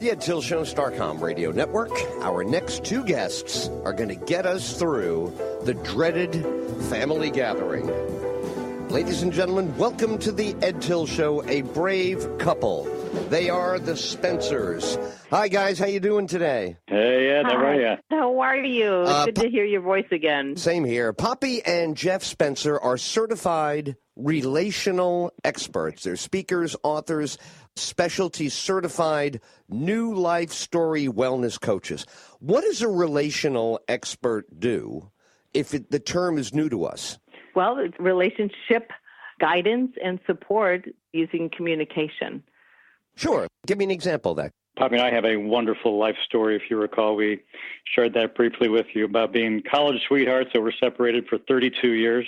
The Ed Tyll Show, Starcom Radio Network. Our next two guests are going to get us through the dreaded family gathering. Ladies and gentlemen, welcome to the Ed Tyll Show, a brave couple. They are the Spencers. Hi, guys. How you doing today? Hey, Ed. How are you? How are you? Good to hear your voice again. Same here. Poppy and Geoff Spencer are certified relational experts. They're speakers, authors, specialty certified new life story wellness coaches. What does a relational expert do if the term is new to us? Well, it's relationship guidance and support using communication. Sure. Give me an example of that. Poppy and I have a wonderful life story. If you recall, we shared that briefly with you about being college sweethearts that were separated for 32 years.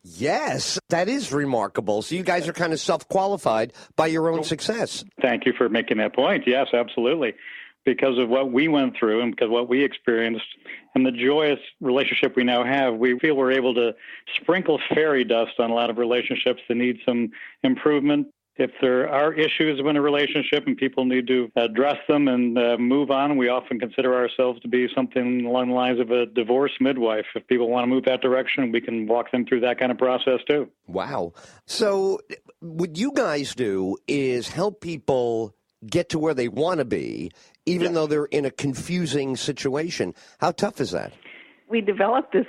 Yes, that is remarkable. So you guys are kind of self-qualified by your own success. Thank you for making that point. Yes, absolutely. Because of what we went through and because of what we experienced and the joyous relationship we now have, we feel we're able to sprinkle fairy dust on a lot of relationships that need some improvement. If there are issues in a relationship and people need to address them and move on, we often consider ourselves to be something along the lines of a divorce midwife. If people want to move that direction, we can walk them through that kind of process too. Wow. So what you guys do is help people get to where they want to be, even though they're in a confusing situation. How tough is that? We developed this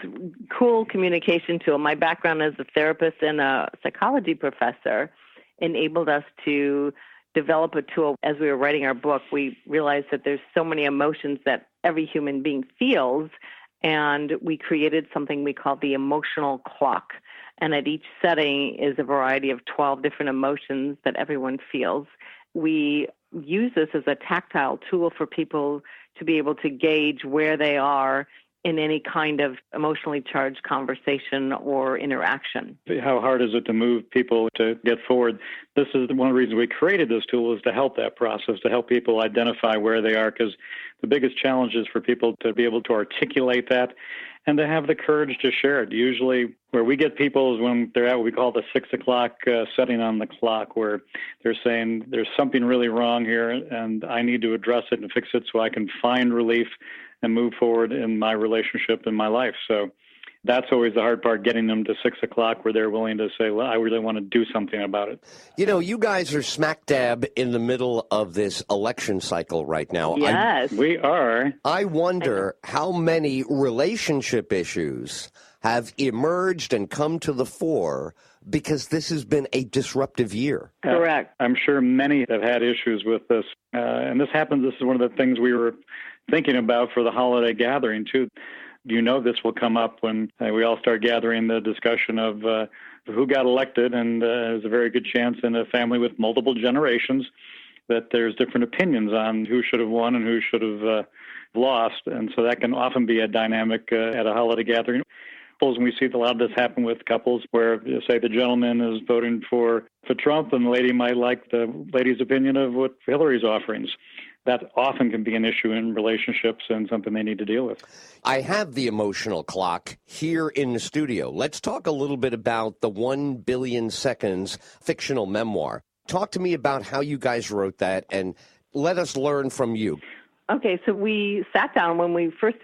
cool communication tool. My background as a therapist and a psychology professor enabled us to develop a tool. As we were writing our book, we realized that there's so many emotions that every human being feels, and we created something we call the emotional clock. And at each setting is a variety of 12 different emotions that everyone feels. We use this as a tactile tool for people to be able to gauge where they are in any kind of emotionally charged conversation or interaction. How hard is it to move people to get forward? This is one of the reasons we created this tool, is to help that process, to help people identify where they are, because the biggest challenge is for people to be able to articulate that and to have the courage to share it. Usually where we get people is when they're at what we call the 6 o'clock setting on the clock, where they're saying there's something really wrong here and I need to address it and fix it so I can find relief and move forward in my relationship and my life. So that's always the hard part, getting them to 6 o'clock where they're willing to say, well, I really want to do something about it. You know, you guys are smack dab in the middle of this election cycle right now. Yes. We are. I wonder how many relationship issues have emerged and come to the fore because this has been a disruptive year. Correct. I'm sure many have had issues with this. And this happens. This is one of the things we were thinking about for the holiday gathering, too. You know, this will come up when we all start gathering the discussion of who got elected. And there's a very good chance in a family with multiple generations that there's different opinions on who should have won and who should have lost. And so that can often be a dynamic at a holiday gathering. And we see a lot of this happen with couples where, say, the gentleman is voting for Trump and the lady might like the lady's opinion of what Hillary's offerings. That often can be an issue in relationships and something they need to deal with. I have the emotional clock here in the studio. Let's talk a little bit about the 1 billion seconds fictional memoir. Talk to me about how you guys wrote that and let us learn from you. Okay, so we sat down when we first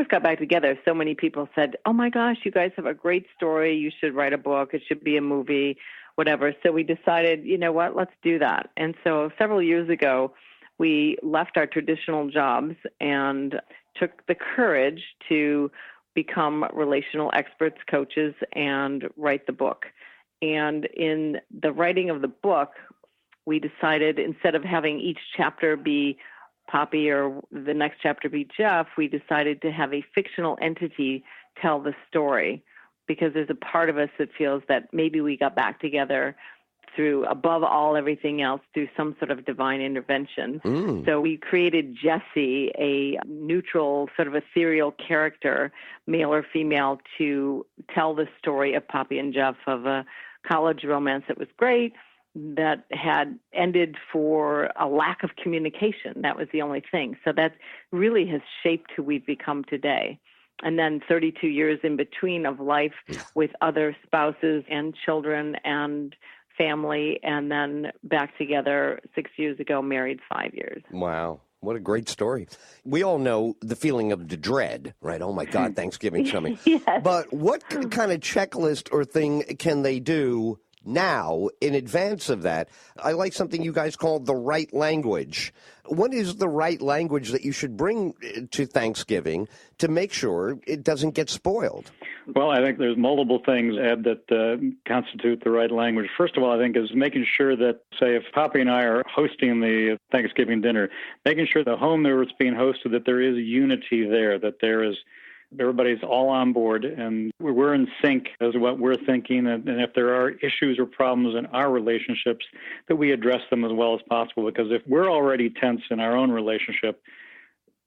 got back together, so many people said, oh my gosh, you guys have a great story. You should write a book. It should be a movie, whatever. So we decided, you know what, let's do that. And so several years ago, we left our traditional jobs and took the courage to become relational experts, coaches, and write the book. And in the writing of the book, we decided instead of having each chapter be Poppy or the next chapter be Geoff, we decided to have a fictional entity tell the story, because there's a part of us that feels that maybe we got back together through, above all everything else, through some sort of divine intervention. So we created Jessie, a neutral, sort of ethereal character, male or female, to tell the story of Poppy and Geoff, of a college romance that was great, that had ended for a lack of communication. That was the only thing. So that really has shaped who we've become today. And then 32 years in between of life with other spouses and children and family, and then back together 6 years ago, married 5 years. Wow. What a great story. We all know the feeling of the dread, right? Oh, my God, Thanksgiving's coming. Yes. But what kind of checklist or thing can they do now in advance of that? I like something you guys call the right language. What is the right language that you should bring to Thanksgiving to make sure it doesn't get spoiled? Well, I think there's multiple things, Ed, that constitute the right language. First of all, I think is making sure that, say, if Poppy and I are hosting the Thanksgiving dinner, making sure the home where it's being hosted, that there is unity there, that everybody's all on board and we're in sync as to what we're thinking. And if there are issues or problems in our relationships, that we address them as well as possible. Because if we're already tense in our own relationship,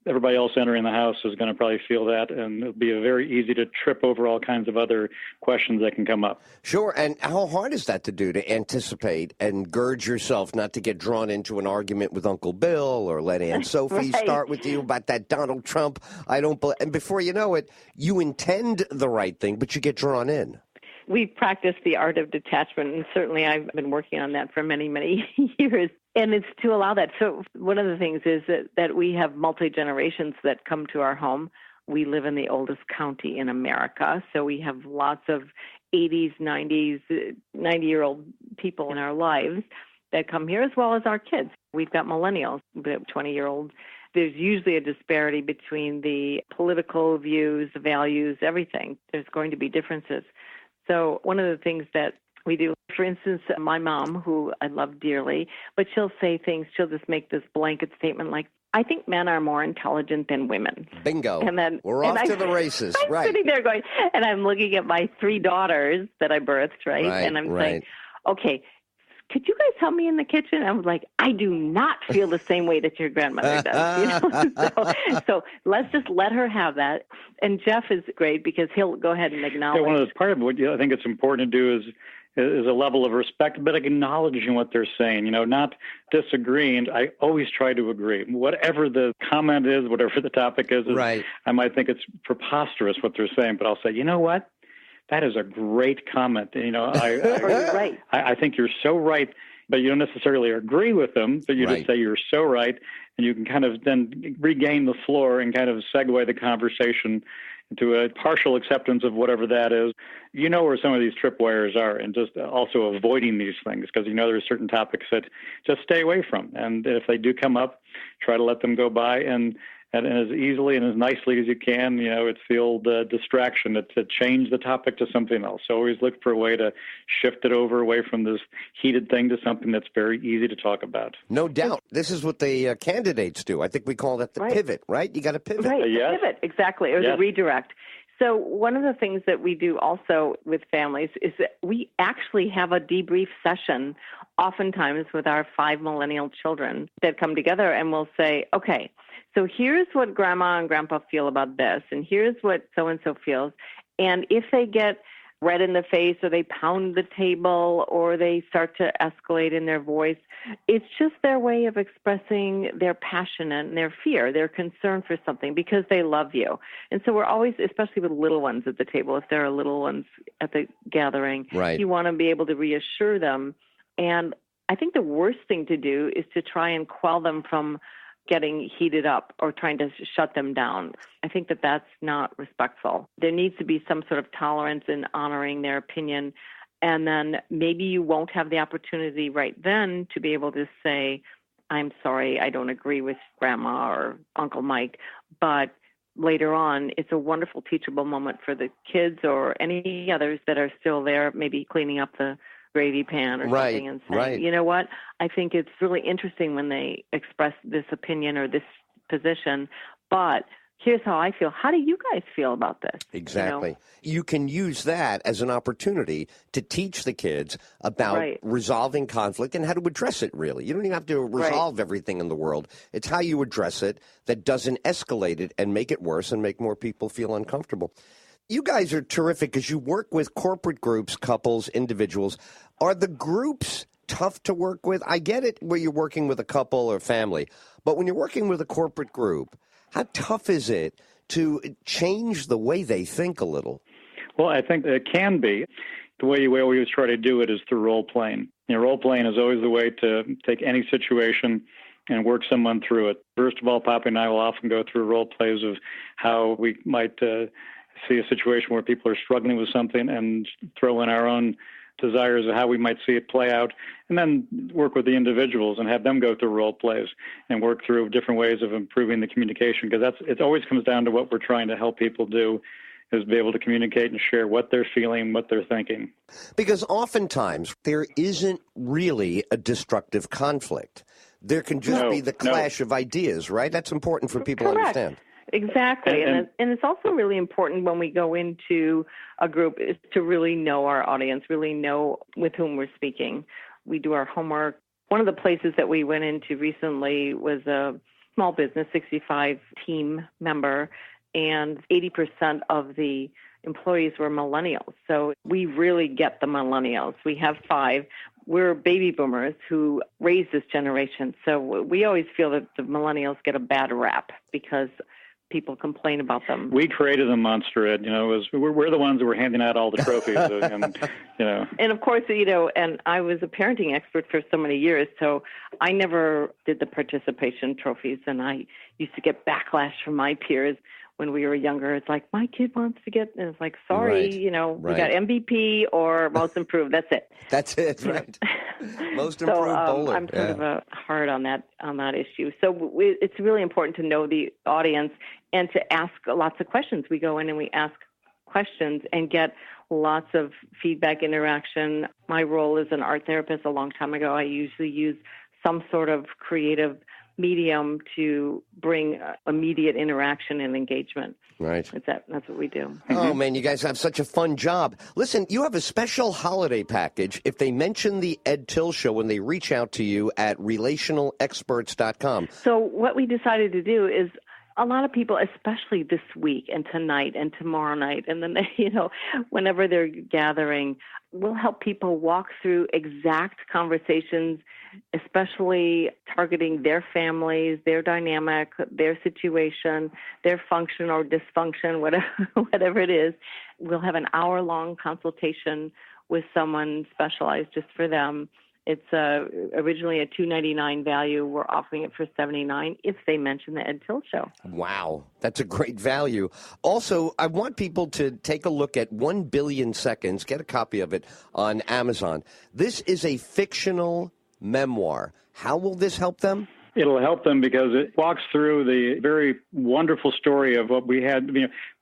everybody else entering the house is going to probably feel that, and it'll be very easy to trip over all kinds of other questions that can come up. Sure, and how hard is that to do, to anticipate and gird yourself not to get drawn into an argument with Uncle Bill or let Aunt Sophie start with you about that Donald Trump? And before you know it, you intend the right thing, but you get drawn in. We've practiced the art of detachment, and certainly I've been working on that for many, many years. And it's to allow that. So one of the things is that we have multi-generations that come to our home. We live in the oldest county in America, so we have lots of 80s, 90s, 90-year-old people in our lives that come here, as well as our kids. We've got millennials, we have 20-year-olds. There's usually a disparity between the political views, the values, everything. There's going to be differences. So one of the things that we do, for instance, my mom, who I love dearly, but she'll say things, she'll just make this blanket statement like, I think men are more intelligent than women. Bingo. And then we're off to the races. I'm sitting there going, and I'm looking at my 3 daughters that I birthed, right? And I'm saying, okay, could you guys help me in the kitchen? I was like, I do not feel the same way that your grandmother does. So let's just let her have that. And Geoff is great because he'll go ahead and acknowledge. Yeah, part of what I think it's important to do is a level of respect, but acknowledging what they're saying, not disagreeing. I always try to agree. Whatever the comment is, whatever the topic is, right. I might think it's preposterous what they're saying, but I'll say, you know what? That is a great comment. I think you're so right, but you don't necessarily agree with them, but you just say you're so right, and you can kind of then regain the floor and kind of segue the conversation into a partial acceptance of whatever that is. You know where some of these tripwires are, and just also avoiding these things, because there's certain topics that just stay away from. And if they do come up, try to let them go by and as easily and as nicely as you can. It's the old distraction to change the topic to something else. So always look for a way to shift it away from this heated thing to something that's very easy to talk about. No doubt. This is what the candidates do. I think we call that the pivot, right? You got to pivot. Right, the pivot, exactly, or the redirect. So one of the things that we do also with families is that we actually have a debrief session oftentimes with our 5 millennial children that come together, and we'll say, okay, so here's what Grandma and Grandpa feel about this, and here's what so-and-so feels. And if they get red in the face or they pound the table or they start to escalate in their voice, it's just their way of expressing their passion and their fear, their concern for something, because they love you. And so we're always, especially with little ones at the table, if there are little ones at the gathering, you want to be able to reassure them. And I think the worst thing to do is to try and quell them from getting heated up or trying to shut them down. I think that that's not respectful. There needs to be some sort of tolerance in honoring their opinion. And then maybe you won't have the opportunity right then to be able to say, I'm sorry, I don't agree with Grandma or Uncle Mike. But later on, it's a wonderful teachable moment for the kids or any others that are still there, maybe cleaning up the gravy pan or something, and saying, you know what, I think it's really interesting when they express this opinion or this position, but here's how I feel. How do you guys feel about this? Exactly. You can use that as an opportunity to teach the kids about resolving conflict and how to address it, really. You don't even have to resolve everything in the world. It's how you address it that doesn't escalate it and make it worse and make more people feel uncomfortable. You guys are terrific because you work with corporate groups, couples, individuals. Are the groups tough to work with? I get it where you're working with a couple or family, but when you're working with a corporate group, how tough is it to change the way they think a little? Well, I think it can be. the way we always try to do it is through role-playing. Role-playing is always the way to take any situation and work someone through it. First of all, Poppy and I will often go through role plays of how we might see a situation where people are struggling with something and throw in our own desires of how we might see it play out, and then work with the individuals and have them go through role plays and work through different ways of improving the communication, because it always comes down to what we're trying to help people do, is be able to communicate and share what they're feeling, what they're thinking. Because oftentimes there isn't really a destructive conflict. There can just be the clash of ideas, right? That's important for people to understand. Exactly. And it's also really important when we go into a group is to really know our audience, really know with whom we're speaking. We do our homework. One of the places that we went into recently was a small business, 65 team member, and 80% of the employees were millennials. So we really get the millennials. We have 5. We're baby boomers who raised this generation. So we always feel that the millennials get a bad rap because people complain about them. We created the monster, Ed. We're the ones that were handing out all the trophies. And of course, and I was a parenting expert for so many years, so I never did the participation trophies, and I used to get backlash from my peers when we were younger. It's like, my kid wants to get, and it's like, sorry, we got MVP or most improved. That's it. That's it, right. Most improved bowler. I'm sort of hard on that issue. So it's really important to know the audience and to ask lots of questions. We go in and we ask questions and get lots of feedback, interaction. My role as an art therapist a long time ago, I usually use some sort of creative medium to bring immediate interaction and engagement. Right. That's what we do. Oh, man, you guys have such a fun job. Listen, you have a special holiday package if they mention the Ed Tyll Show when they reach out to you at relationalexperts.com. So what we decided to do is a lot of people, especially this week and tonight and tomorrow night, and then, whenever they're gathering, we'll help people walk through exact conversations, especially targeting their families, their dynamic, their situation, their function or dysfunction, whatever it is. We'll have an hour-long consultation with someone specialized just for them. It's originally a $2.99 value. We're offering it for $79 if they mention the Ed Tyll Show. Wow, that's a great value. Also, I want people to take a look at 1 Billion Seconds, get a copy of it on Amazon. This is a fictional memoir. How will this help them? It'll help them because it walks through the very wonderful story of what we had.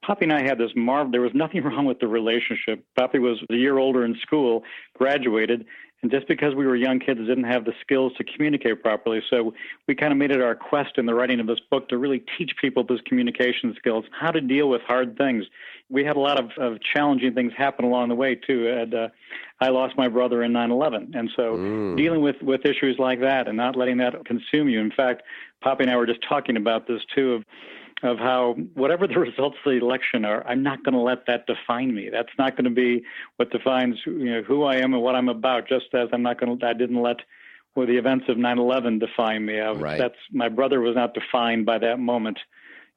Poppy and I had this there was nothing wrong with the relationship. Poppy was a year older in school, graduated, and just because we were young kids, didn't have the skills to communicate properly. So we kind of made it our quest in the writing of this book to really teach people those communication skills, how to deal with hard things. We had a lot of challenging things happen along the way, too. I lost my brother in 9/11. And so dealing with issues like that and not letting that consume you. In fact, Poppy and I were just talking about this, too, of how whatever the results of the election are, I'm not going to let that define me. That's not going to be what defines who I am and what I'm about, just as I didn't let the events of 9/11 define me. My brother was not defined by that moment.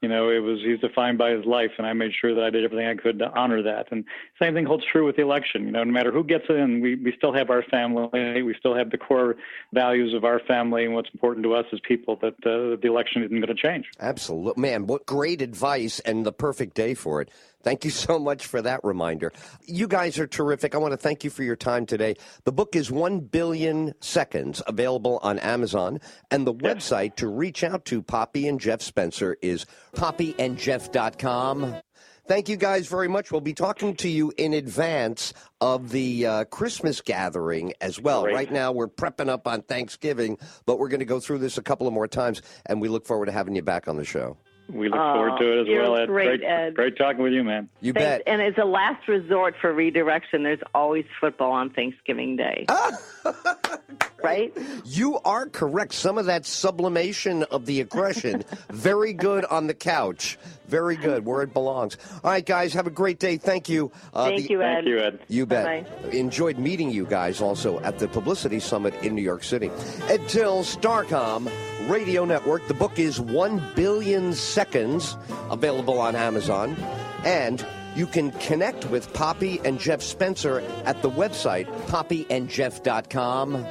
He's defined by his life, and I made sure that I did everything I could to honor that. And same thing holds true with the election. No matter who gets in, we still have our family. We still have the core values of our family and what's important to us as people that the election isn't going to change. Absolutely. Man, what great advice and the perfect day for it. Thank you so much for that reminder. You guys are terrific. I want to thank you for your time today. The book is 1 Billion Seconds, available on Amazon. And the website to reach out to Poppy and Geoff Spencer is poppyandgeoff.com. Thank you guys very much. We'll be talking to you in advance of the Christmas gathering as well. Great. Right now, we're prepping up on Thanksgiving, but we're going to go through this a couple of more times, and we look forward to having you back on the show. We look forward to it as well, Ed. Great, Ed. Great talking with you, man. You bet. And as a last resort for redirection, there's always football on Thanksgiving Day. Right? You are correct. Some of that sublimation of the aggression, very good on the couch. Very good, where it belongs. All right, guys, have a great day. Thank you. Thank you, Ed. Thank you, Ed. You bet. Bye-bye. Enjoyed meeting you guys also at the Publicity Summit in New York City. Ed Tyll, Starcom Radio Network. The book is 1 Billion Seconds, available on Amazon. And You can connect with Poppy and Geoff Spencer at the website poppyandgeoff.com.